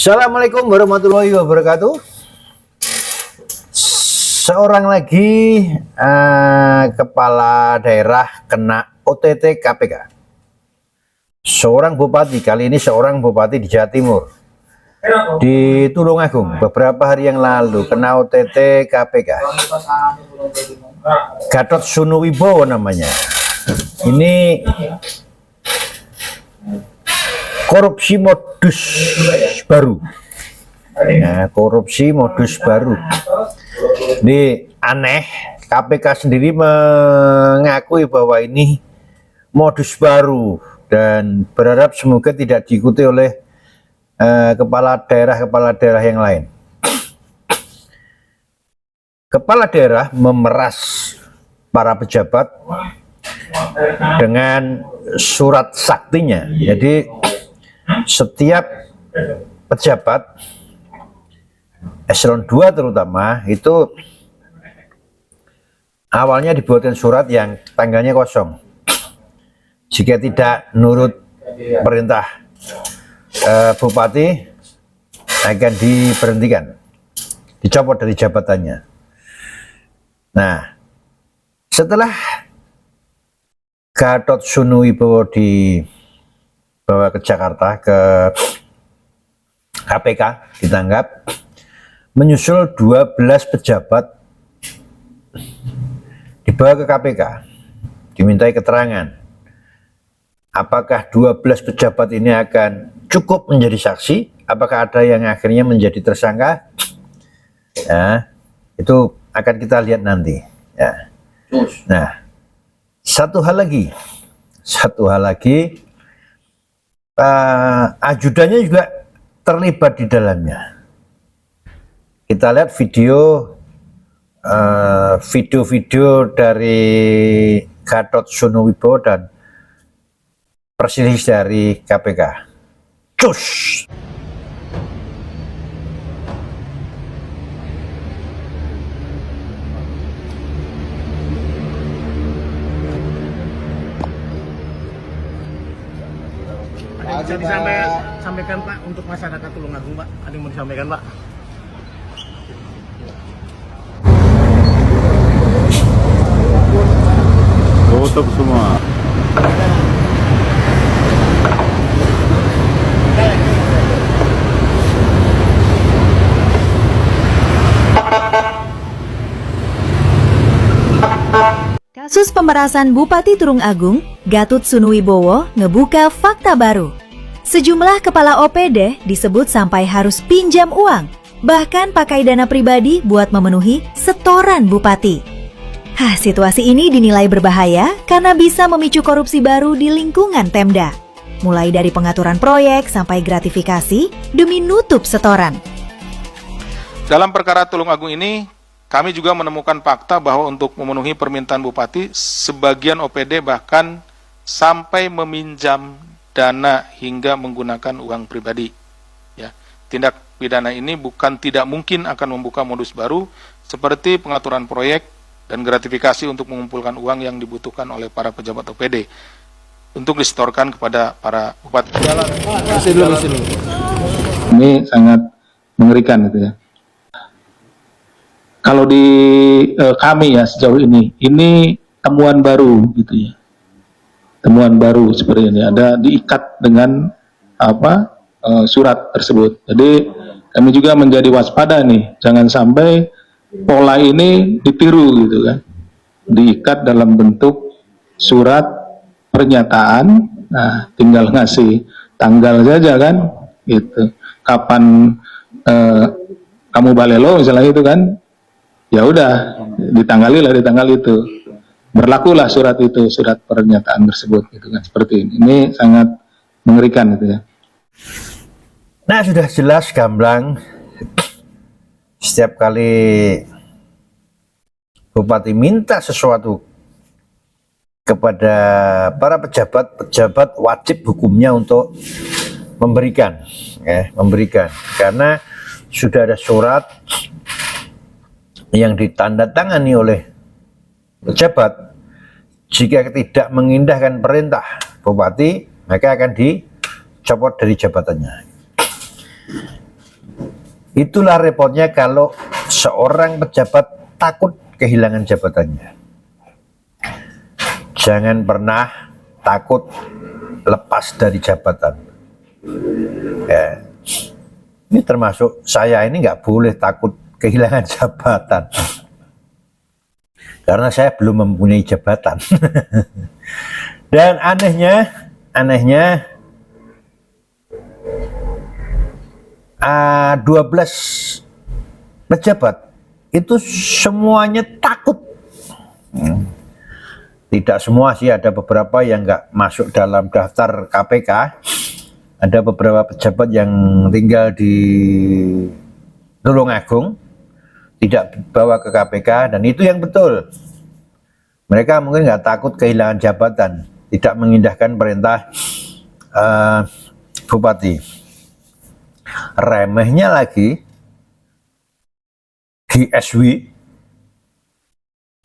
Assalamualaikum warahmatullahi wabarakatuh. Seorang lagi kepala daerah kena OTT KPK. Seorang bupati, kali ini seorang bupati di Jawa Timur, di Tulungagung, beberapa hari yang lalu kena OTT KPK. Gatot Sunuwibowo namanya. Ini korupsi modus baru. Ya, korupsi modus baru. Ini aneh, KPK sendiri mengakui bahwa ini modus baru dan berharap semoga tidak diikuti oleh kepala daerah yang lain. Kepala daerah memeras para pejabat dengan surat saktinya. Jadi setiap pejabat eselon 2 terutama itu awalnya dibuatkan surat yang tanggalnya kosong. Jika tidak nurut perintah bupati akan diberhentikan, dicopot dari jabatannya. Nah, setelah Gatot Sunuwibowo dibawa ke Jakarta, ke KPK, ditangkap, menyusul 12 pejabat dibawa ke KPK, dimintai keterangan. Apakah 12 pejabat ini akan cukup menjadi saksi? Apakah ada yang akhirnya menjadi tersangka? Ya, itu akan kita lihat nanti. Ya. Nah, satu hal lagi, ajudannya juga terlibat di dalamnya. Kita lihat video dari Gatot Sunuwibowo dan perselisi dari KPK. Cus. Bisa disampaikan Pak untuk masyarakat Tulungagung Pak, ada yang mau disampaikan Pak? Tutup semua. Kasus pemerasan Bupati Tulungagung, Gatot Sunuwibowo ngebuka fakta baru. Sejumlah kepala OPD disebut sampai harus pinjam uang, bahkan pakai dana pribadi buat memenuhi setoran bupati. Situasi ini dinilai berbahaya karena bisa memicu korupsi baru di lingkungan Pemda. Mulai dari pengaturan proyek sampai gratifikasi demi nutup setoran. Dalam perkara Tulungagung ini, kami juga menemukan fakta bahwa untuk memenuhi permintaan bupati, sebagian OPD bahkan sampai meminjam dana hingga menggunakan uang pribadi. Ya, tindak pidana ini bukan tidak mungkin akan membuka modus baru seperti pengaturan proyek dan gratifikasi untuk mengumpulkan uang yang dibutuhkan oleh para pejabat OPD untuk disetorkan kepada para bupati. Ini sangat mengerikan gitu ya. Kalau di kami ya sejauh ini temuan baru gitu ya. Temuan baru seperti ini, ada diikat dengan surat tersebut. Jadi kami juga menjadi waspada nih, jangan sampai pola ini ditiru gitu kan. Diikat dalam bentuk surat pernyataan, nah tinggal ngasih tanggal saja kan, gitu. Kapan kamu balelo misalnya itu kan, ya udah ditanggali tanggal itu. Berlakulah surat itu, surat pernyataan tersebut gitu kan, seperti ini. Ini sangat mengerikan gitu ya. Nah, sudah jelas gamblang, setiap kali bupati minta sesuatu kepada para pejabat wajib hukumnya untuk memberikan, karena sudah ada surat yang ditandatangani oleh pejabat. Jika tidak mengindahkan perintah bupati, maka akan dicopot dari jabatannya. Itulah repotnya kalau seorang pejabat takut kehilangan jabatannya. Jangan pernah takut lepas dari jabatan. Ya. Ini termasuk saya ini nggak boleh takut kehilangan jabatan. Karena saya belum mempunyai jabatan. Dan anehnya 12 pejabat itu semuanya takut. Tidak semua sih, ada beberapa yang nggak masuk dalam daftar KPK. Ada beberapa pejabat yang tinggal di Tulungagung, tidak bawa ke KPK, dan itu yang betul. Mereka mungkin nggak takut kehilangan jabatan, tidak mengindahkan perintah bupati. Remehnya lagi, di SW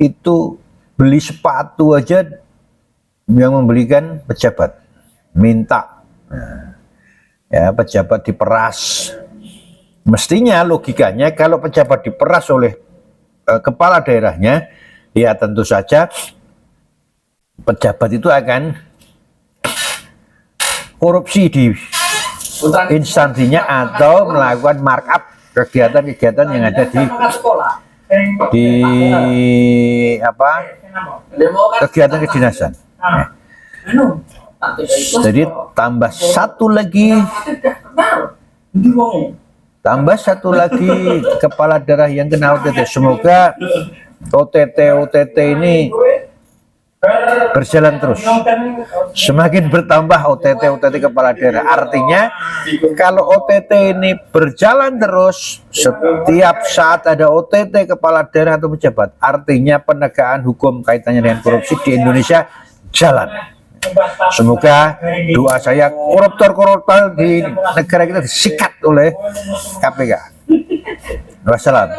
itu beli sepatu aja yang membelikan pejabat, minta. Ya, pejabat diperas. Mestinya logikanya kalau pejabat diperas oleh kepala daerahnya, ya tentu saja pejabat itu akan korupsi di instansinya atau melakukan markup kegiatan-kegiatan yang ada di kegiatan kedinasan. Jadi tambah satu lagi kepala daerah yang kena OTT. Semoga OTT ini berjalan terus. Semakin bertambah OTT kepala daerah. Artinya kalau OTT ini berjalan terus, setiap saat ada OTT kepala daerah atau pejabat, artinya penegakan hukum kaitannya dengan korupsi di Indonesia jalan. Semoga doa saya koruptor-koruptor di negara kita disikat oleh KPK. Wassalam.